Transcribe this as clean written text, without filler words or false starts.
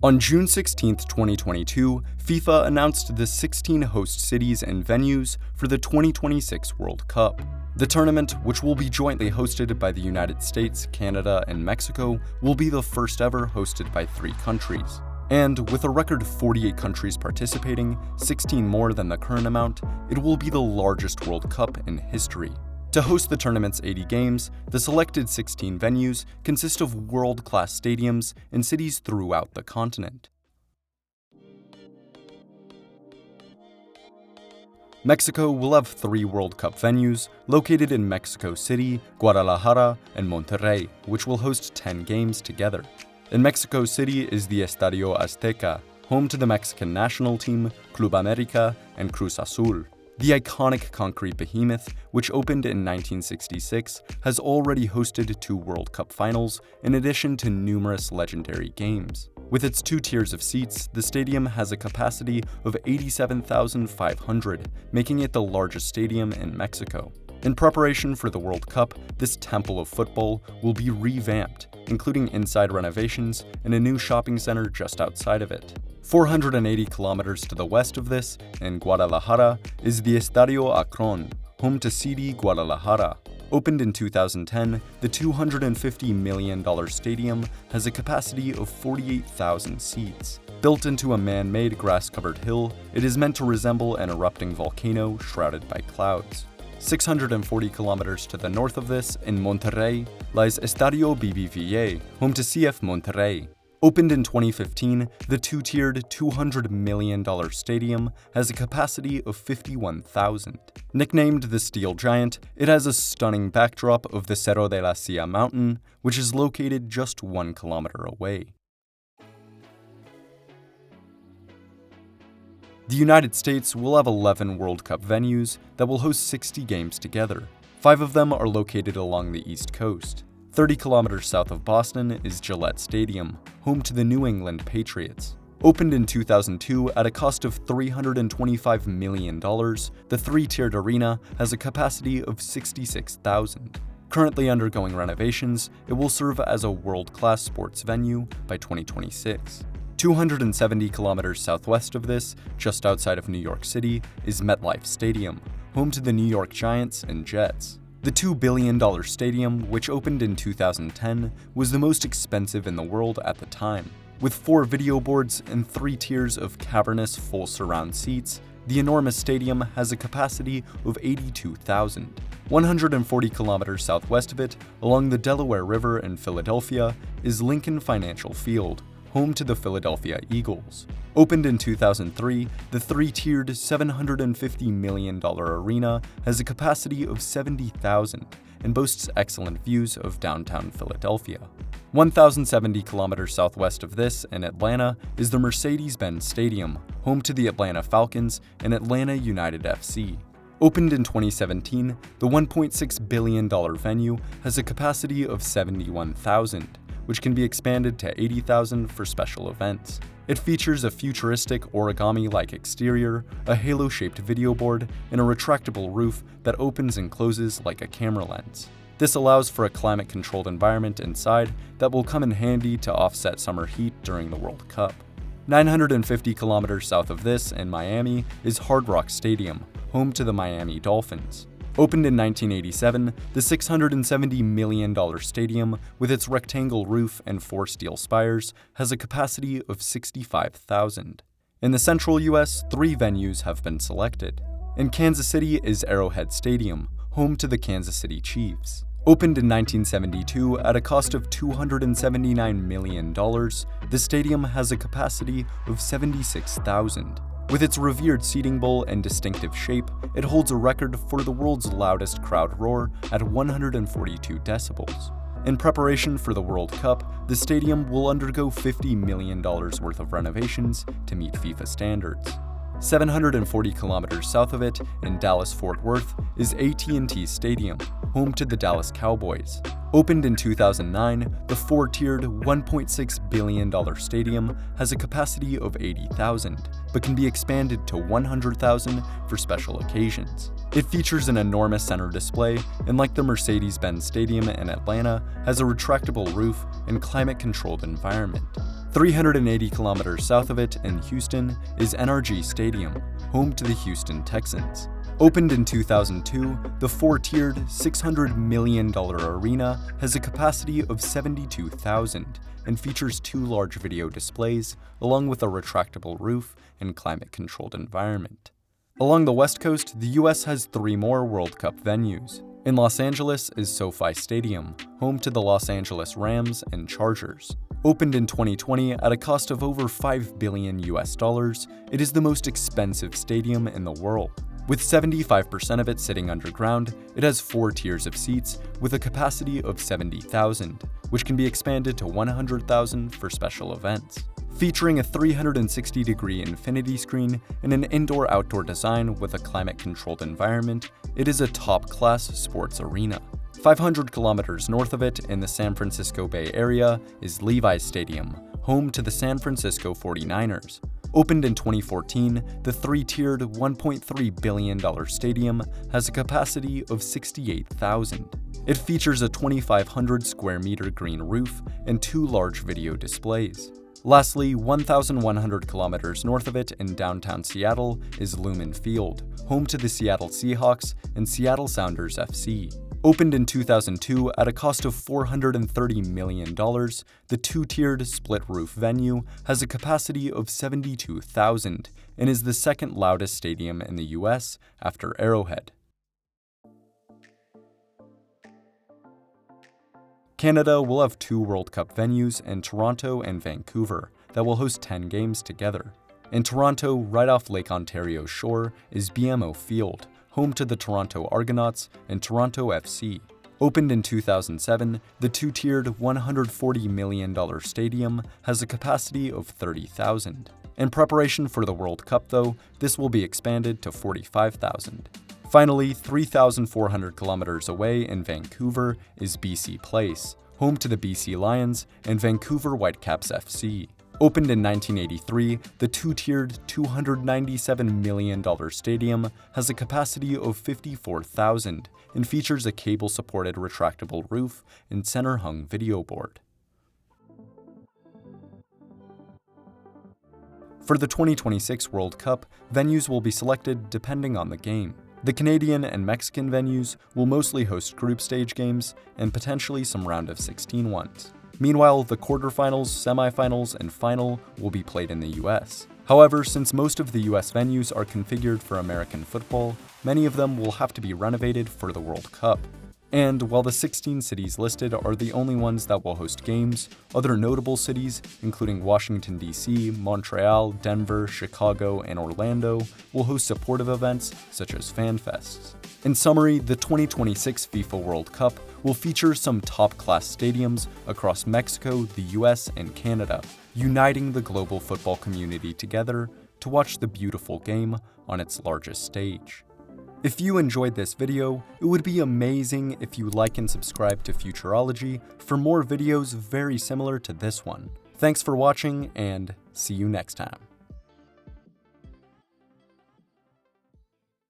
On June 16, 2022, FIFA announced the 16 host cities and venues for the 2026 World Cup. The tournament, which will be jointly hosted by the United States, Canada, and Mexico, will be the first ever hosted by 3 countries. And with a record 48 countries participating, 16 more than the current amount, it will be the largest World Cup in history. To host the tournament's 80 games, the selected 16 venues consist of world-class stadiums in cities throughout the continent. Mexico will have 3 World Cup venues located in Mexico City, Guadalajara, and Monterrey, which will host 10 games together. In Mexico City is the Estadio Azteca, home to the Mexican national team, Club America, and Cruz Azul. The iconic concrete behemoth, which opened in 1966, has already hosted 2 World Cup finals in addition to numerous legendary games. With its 2 tiers of seats, the stadium has a capacity of 87,500, making it the largest stadium in Mexico. In preparation for the World Cup, this temple of football will be revamped, including inside renovations and a new shopping center just outside of it. 480 kilometers to the west of this, in Guadalajara, is the Estadio Akron, home to CD Guadalajara. Opened in 2010, the $250 million stadium has a capacity of 48,000 seats. Built into a man-made grass-covered hill, it is meant to resemble an erupting volcano shrouded by clouds. 640 kilometers to the north of this, in Monterrey, lies Estadio BBVA, home to CF Monterrey. Opened in 2015, the 2-tiered $200 million stadium has a capacity of 51,000. Nicknamed the Steel Giant, it has a stunning backdrop of the Cerro de la Silla mountain, which is located just 1 kilometer away. The United States will have 11 World Cup venues that will host 60 games together. 5 of them are located along the East Coast. 30 kilometers south of Boston is Gillette Stadium, home to the New England Patriots. Opened in 2002 at a cost of $325 million, the 3-tiered arena has a capacity of 66,000. Currently undergoing renovations, it will serve as a world-class sports venue by 2026. 270 kilometers southwest of this, just outside of New York City, is MetLife Stadium, home to the New York Giants and Jets. The $2 billion stadium, which opened in 2010, was the most expensive in the world at the time. With 4 video boards and 3 tiers of cavernous full surround seats, the enormous stadium has a capacity of 82,000. 140 kilometers southwest of it, along the Delaware River in Philadelphia, is Lincoln Financial Field, home to the Philadelphia Eagles. Opened in 2003, the 3-tiered $750 million arena has a capacity of 70,000 and boasts excellent views of downtown Philadelphia. 1,070 kilometers southwest of this, in Atlanta, is the Mercedes-Benz Stadium, home to the Atlanta Falcons and Atlanta United FC. Opened in 2017, the $1.6 billion venue has a capacity of 71,000, which can be expanded to 80,000 for special events. It features a futuristic origami-like exterior, a halo-shaped video board, and a retractable roof that opens and closes like a camera lens. This allows for a climate-controlled environment inside that will come in handy to offset summer heat during the World Cup. 950 kilometers south of this, in Miami, is Hard Rock Stadium, home to the Miami Dolphins. Opened in 1987, the $670 million stadium, with its rectangle roof and 4 steel spires, has a capacity of 65,000. In the central U.S., 3 venues have been selected. In Kansas City is Arrowhead Stadium, home to the Kansas City Chiefs. Opened in 1972 at a cost of $279 million, the stadium has a capacity of 76,000. With its revered seating bowl and distinctive shape, it holds a record for the world's loudest crowd roar at 142 decibels. In preparation for the World Cup, the stadium will undergo $50 million worth of renovations to meet FIFA standards. 740 kilometers south of it, in Dallas-Fort Worth, is AT&T Stadium, home to the Dallas Cowboys. Opened in 2009, the 4-tiered $1.6 billion stadium has a capacity of 80,000, but can be expanded to 100,000 for special occasions. It features an enormous center display, and like the Mercedes-Benz Stadium in Atlanta, has a retractable roof and climate-controlled environment. 380 kilometers south of it in Houston is NRG Stadium, home to the Houston Texans. Opened in 2002, the four-tiered, $600 million arena has a capacity of 72,000 and features 2 large video displays, along with a retractable roof and climate-controlled environment. Along the West Coast, the US has 3 more World Cup venues. In Los Angeles is SoFi Stadium, home to the Los Angeles Rams and Chargers. Opened in 2020 at a cost of over $5 billion, it is the most expensive stadium in the world. With 75% of it sitting underground, it has 4 tiers of seats with a capacity of 70,000, which can be expanded to 100,000 for special events. Featuring a 360-degree infinity screen and an indoor-outdoor design with a climate-controlled environment, it is a top-class sports arena. 500 kilometers north of it in the San Francisco Bay Area is Levi's Stadium, home to the San Francisco 49ers. Opened in 2014, the 3-tiered $1.3 billion stadium has a capacity of 68,000. It features a 2,500 square meter green roof and 2 large video displays. Lastly, 1,100 kilometers north of it in downtown Seattle is Lumen Field, home to the Seattle Seahawks and Seattle Sounders FC. Opened in 2002 at a cost of $430 million, the 2-tiered split-roof venue has a capacity of 72,000 and is the second loudest stadium in the US after Arrowhead. Canada will have 2 World Cup venues in Toronto and Vancouver that will host 10 games together. In Toronto, right off Lake Ontario's shore, is BMO Field, home to the Toronto Argonauts and Toronto FC. Opened in 2007, the 2-tiered $140 million stadium has a capacity of 30,000. In preparation for the World Cup though, this will be expanded to 45,000. Finally, 3,400 kilometers away in Vancouver is BC Place, home to the BC Lions and Vancouver Whitecaps FC. Opened in 1983, the 2-tiered $297 million stadium has a capacity of 54,000 and features a cable-supported retractable roof and center-hung video board. For the 2026 World Cup, venues will be selected depending on the game. The Canadian and Mexican venues will mostly host group stage games and potentially some round of 16 ones. Meanwhile, the quarterfinals, semifinals, and final will be played in the US. However, since most of the US venues are configured for American football, many of them will have to be renovated for the World Cup. And while the 16 cities listed are the only ones that will host games, other notable cities, including Washington, D.C., Montreal, Denver, Chicago, and Orlando, will host supportive events such as fan fests. In summary, the 2026 FIFA World Cup will feature some top-class stadiums across Mexico, the US, and Canada, uniting the global football community together to watch the beautiful game on its largest stage. If you enjoyed this video, it would be amazing if you like and subscribe to Futurology for more videos very similar to this one. Thanks for watching, and see you next time.